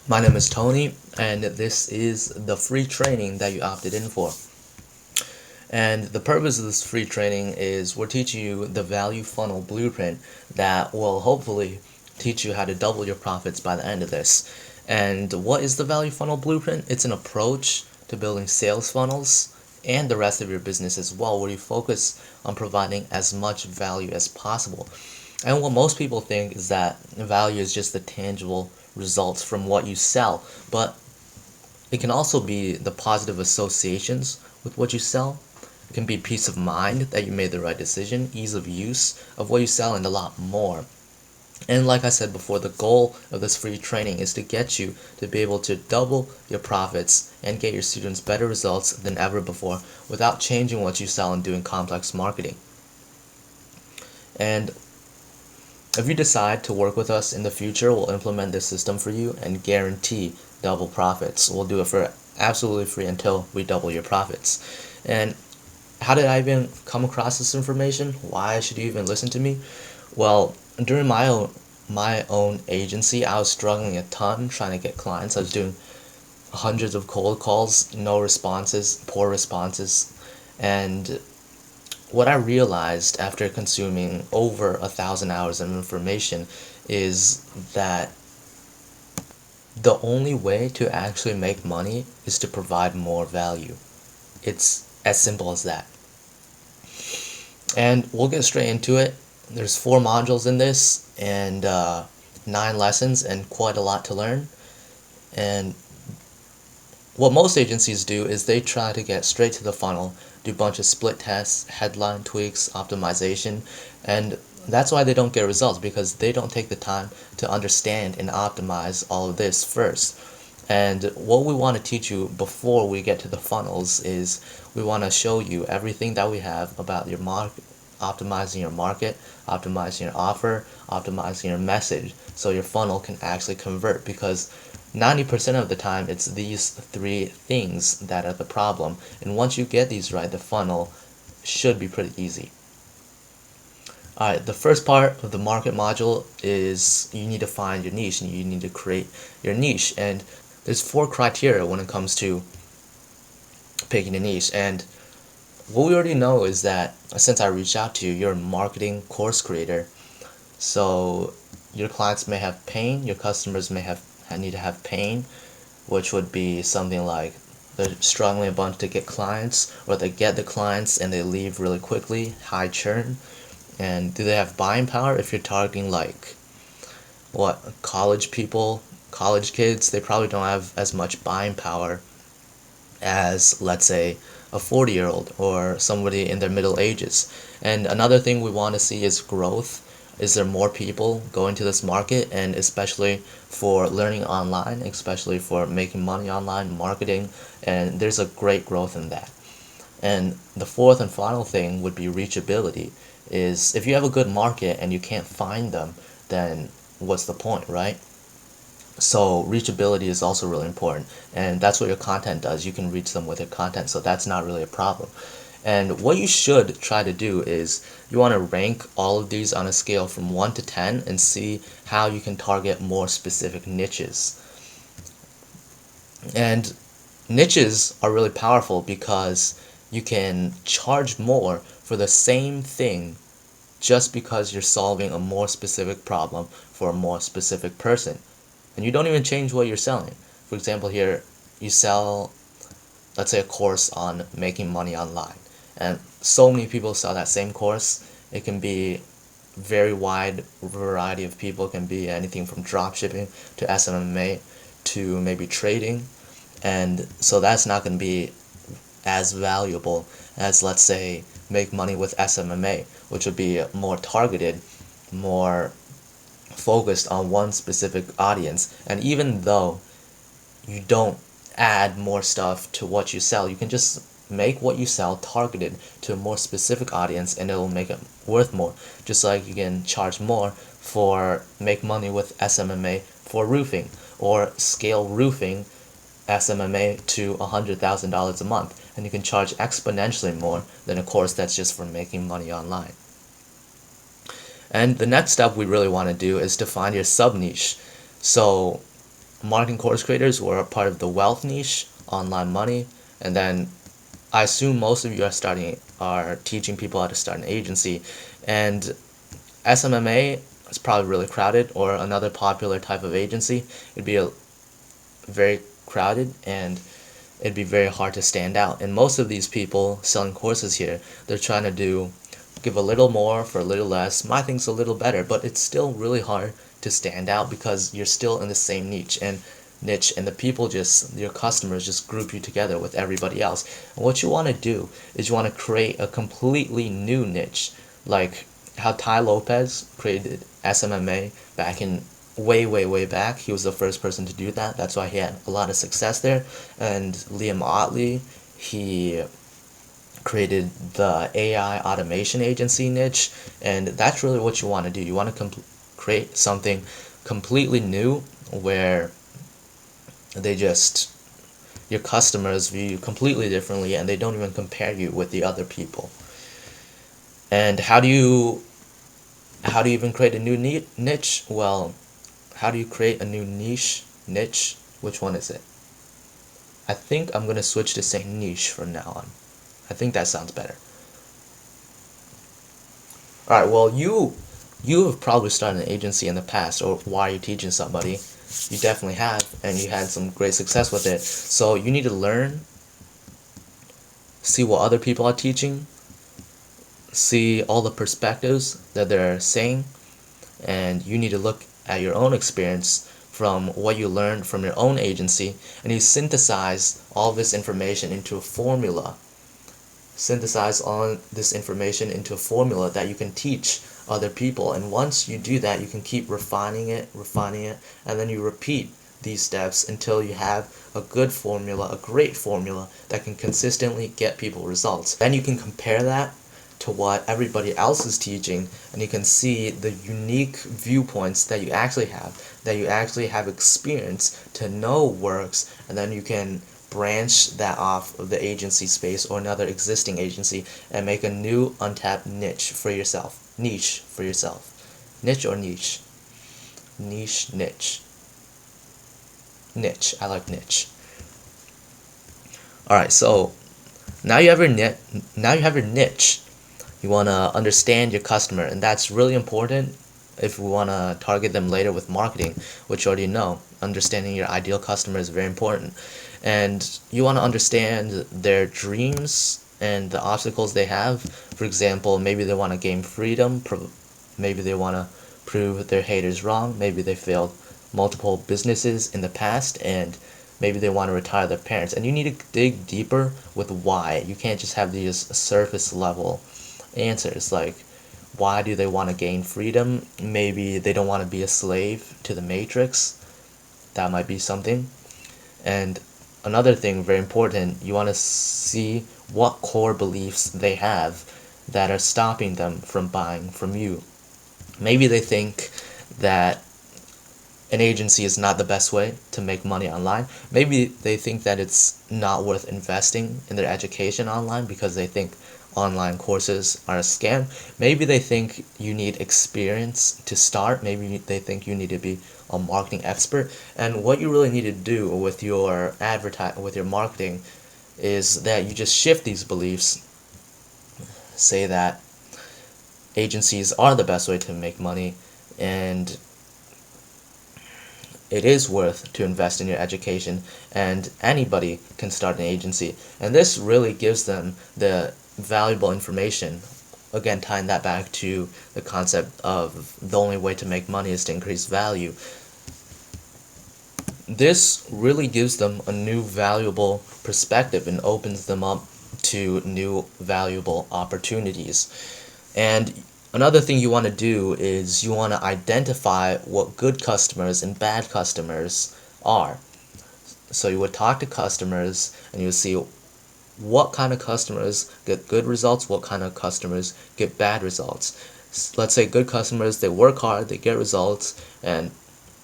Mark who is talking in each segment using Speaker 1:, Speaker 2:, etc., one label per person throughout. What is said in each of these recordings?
Speaker 1: My name is Tony, and this is the free training that you opted in for. And the purpose of this free training is we're teaching you the value funnel blueprint that will hopefully teach you how to double your profits by the end of this. And what is the value funnel blueprint? It's an approach to building sales funnels and the rest of your business as well, where you focus on providing as much value as possible. And what most people think is that value is just the tangible results from what you sell, but it can also be the positive associations with what you sell. It can be peace of mind that you made the right decision, ease of use of what you sell, and a lot more. And like I said before, the goal of this free training is to get you to be able to double your profits and get your students better results than ever before without changing what you sell and doing complex marketing. And if you decide to work with us in the future, we'll implement this system for you and guarantee double profits. We'll do it for absolutely free until we double your profits. And how did I even come across this information? Why should you even listen to me? Well, during my own agency, I was struggling a ton trying to get clients. I was doing hundreds of cold calls, no responses, poor responses, and what I realized after consuming over 1,000 hours of information is that the only way to actually make money is to provide more value. It's as simple as that. And we'll get straight into it. There's 4 modules in this and 9 lessons and quite a lot to learn. And what most agencies do is they try to get straight to the funnel, do a bunch of split tests, headline tweaks, optimization, and that's why they don't get results, because they don't take the time to understand and optimize all of this first. And what we want to teach you before we get to the funnels is we want to show you everything that we have about your market, optimizing your market, optimizing your offer, optimizing your message, so your funnel can actually convert, because 90% of the time it's these 3 things that are the problem, and once you get these right, the funnel should be pretty easy. Alright, the first part of the market module is you need to find your niche and you need to create your niche, and there's 4 criteria when it comes to picking a niche. And what we already know is that since I reached out to you, you're a marketing course creator, so your clients may have pain, your customers may have need to have pain, which would be something like they're struggling a bunch to get clients, or they get the clients and they leave really quickly, high churn. And do they have buying power? If you're targeting like what, college people, college kids, they probably don't have as much buying power as, let's say, a 40-year-old or somebody in their middle ages. And another thing we want to see is growth. Is there more people going to this market? And especially for learning online, especially for making money online, marketing, and there's a great growth in that. And the fourth and final thing would be reachability. Is if you have a good market and you can't find them, then what's the point, right? So reachability is also really important, and that's what your content does. You can reach them with your content, so that's not really a problem. And what you should try to do is you want to rank all of these on a scale from 1 to 10 and see how you can target more specific niches. And niches are really powerful because you can charge more for the same thing just because you're solving a more specific problem for a more specific person. And you don't even change what you're selling. For example, here you sell, let's say, a course on making money online, and so many people sell that same course. It can be very wide variety of people. It can be anything from drop shipping to SMMA to maybe trading, and so that's not going to be as valuable as, let's say, make money with SMMA, which would be more targeted, more focused on one specific audience. And even though you don't add more stuff to what you sell, you can just make what you sell targeted to a more specific audience and it'll make it worth more. Just like you can charge more for make money with SMMA for roofing, or scale roofing SMMA to $100,000 a month, and you can charge exponentially more than a course that's just for making money online. And the next step we really want to do is to find your sub niche. So marketing course creators who are part of the wealth niche, online money, and then I assume most of you are teaching people how to start an agency, and SMMA is probably really crowded, or another popular type of agency. It'd be very crowded, and it'd be very hard to stand out. And most of these people selling courses here, they're trying to give a little more for a little less. My thing's a little better, but it's still really hard to stand out because you're still in the same niche, and the people, just your customers, just group you together with everybody else. And what you want to do is you want to create a completely new niche, like how Tai Lopez created SMMA back in way back. He was the first person to do that. That's why he had a lot of success there. And Liam Otley, he created the AI automation agency niche, and that's really what you want to do. You want to create something completely new where your customers view you completely differently, and they don't even compare you with the other people. And how do you even create a new niche? Well, how do you create a new niche? Which one is it? I think I'm gonna switch to saying niche from now on. I think that sounds better. Alright, well, you have probably started an agency in the past, or why are you teaching somebody? You definitely have, and you had some great success with it. So you need to learn, see what other people are teaching, see all the perspectives that they're saying, and you need to look at your own experience from what you learned from your own agency, and you synthesize all this information into a formula. Synthesize all this information into a formula that you can teach other people. And once you do that, you can keep refining it, and then you repeat these steps until you have a good formula, a great formula that can consistently get people results. Then you can compare that to what everybody else is teaching, and you can see the unique viewpoints that you actually have experience to know works, and then you can branch that off of the agency space or another existing agency and make a new untapped niche for yourself. Niche, or niche? Niche. I like niche. Alright, so now you have your niche. You want to understand your customer, and that's really important if we want to target them later with marketing, which you already know. Understanding your ideal customer is very important. And you want to understand their dreams and the obstacles they have. For example, maybe they want to gain freedom, maybe they want to prove their haters wrong, maybe they failed multiple businesses in the past, and maybe they want to retire their parents. And you need to dig deeper with why. You can't just have these surface level answers like, why do they want to gain freedom? Maybe they don't want to be a slave to the matrix. That might be something. And another thing very important, you want to see what core beliefs they have that are stopping them from buying from you. Maybe they think that an agency is not the best way to make money online. Maybe they think that it's not worth investing in their education online because they think online courses are a scam. Maybe they think you need experience to start. Maybe they think you need to be a marketing expert. And what you really need to do with your marketing is that you just shift these beliefs. Say that agencies are the best way to make money, and it is worth to invest in your education, and anybody can start an agency. And this really gives them the valuable information. Again, tying that back to the concept of the only way to make money is to increase value. This really gives them a new valuable perspective and opens them up to new valuable opportunities. And another thing you want to do is you want to identify what good customers and bad customers are. So you would talk to customers and you would see what kind of customers get good results, what kind of customers get bad results. Let's say good customers, they work hard, they get results, and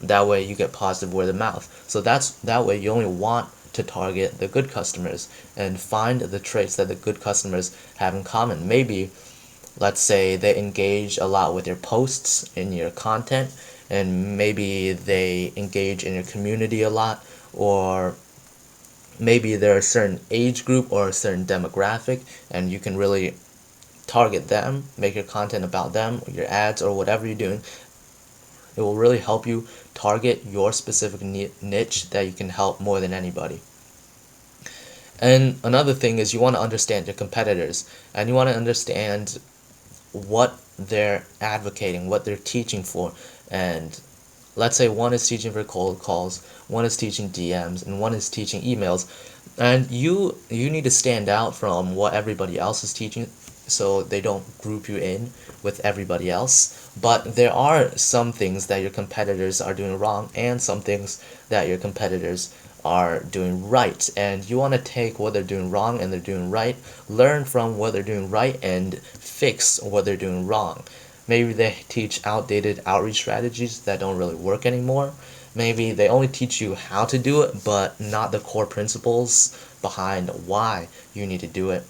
Speaker 1: that way you get positive word of mouth. So that way you only want to target the good customers and find the traits that the good customers have in common. Maybe, let's say they engage a lot with your posts in your content, and maybe they engage in your community a lot, or maybe they're a certain age group or a certain demographic, and you can really target them, make your content about them, your ads or whatever you're doing. It will really help you target your specific niche that you can help more than anybody. And another thing is you want to understand your competitors, and you want to understand what they're advocating, what they're teaching for. And let's say one is teaching for cold calls, one is teaching DMs, and one is teaching emails. And you need to stand out from what everybody else is teaching, so they don't group you in with everybody else. But there are some things that your competitors are doing wrong, and some things that your competitors are doing right. And you want to take what they're doing wrong and they're doing right, learn from what they're doing right, and fix what they're doing wrong. Maybe they teach outdated outreach strategies that don't really work anymore. Maybe they only teach you how to do it, but not the core principles behind why you need to do it.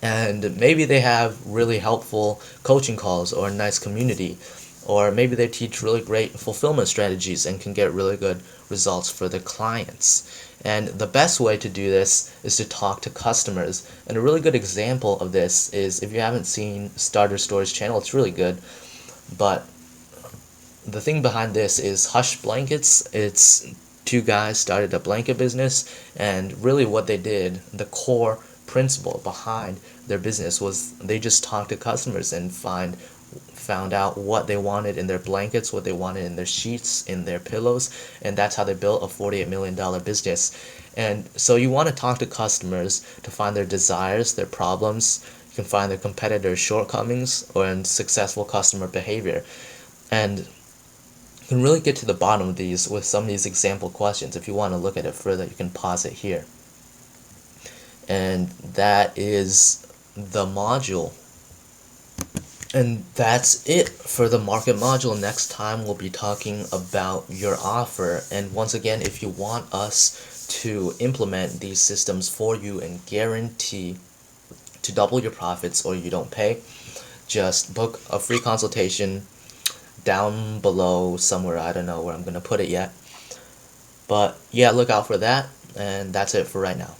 Speaker 1: And maybe they have really helpful coaching calls or a nice community, or maybe they teach really great fulfillment strategies and can get really good results for their clients. And the best way to do this is to talk to customers. And a really good example of this is, if you haven't seen Starter Story's channel, it's really good. But the thing behind this is Hush Blankets. It's two guys started a blanket business, and really what they did, the core principle behind their business, was they just talked to customers and found out what they wanted in their blankets, what they wanted in their sheets, in their pillows, and that's how they built a $48 million business. And so you want to talk to customers to find their desires, their problems. You can find their competitors' shortcomings or in successful customer behavior. And you can really get to the bottom of these with some of these example questions. If you want to look at it further, you can pause it here. And that is the module. And that's it for the market module. Next time we'll be talking about your offer. And once again, if you want us to implement these systems for you and guarantee to double your profits or you don't pay, just book a free consultation down below somewhere. I don't know where I'm going to put it yet. But yeah, look out for that. And that's it for right now.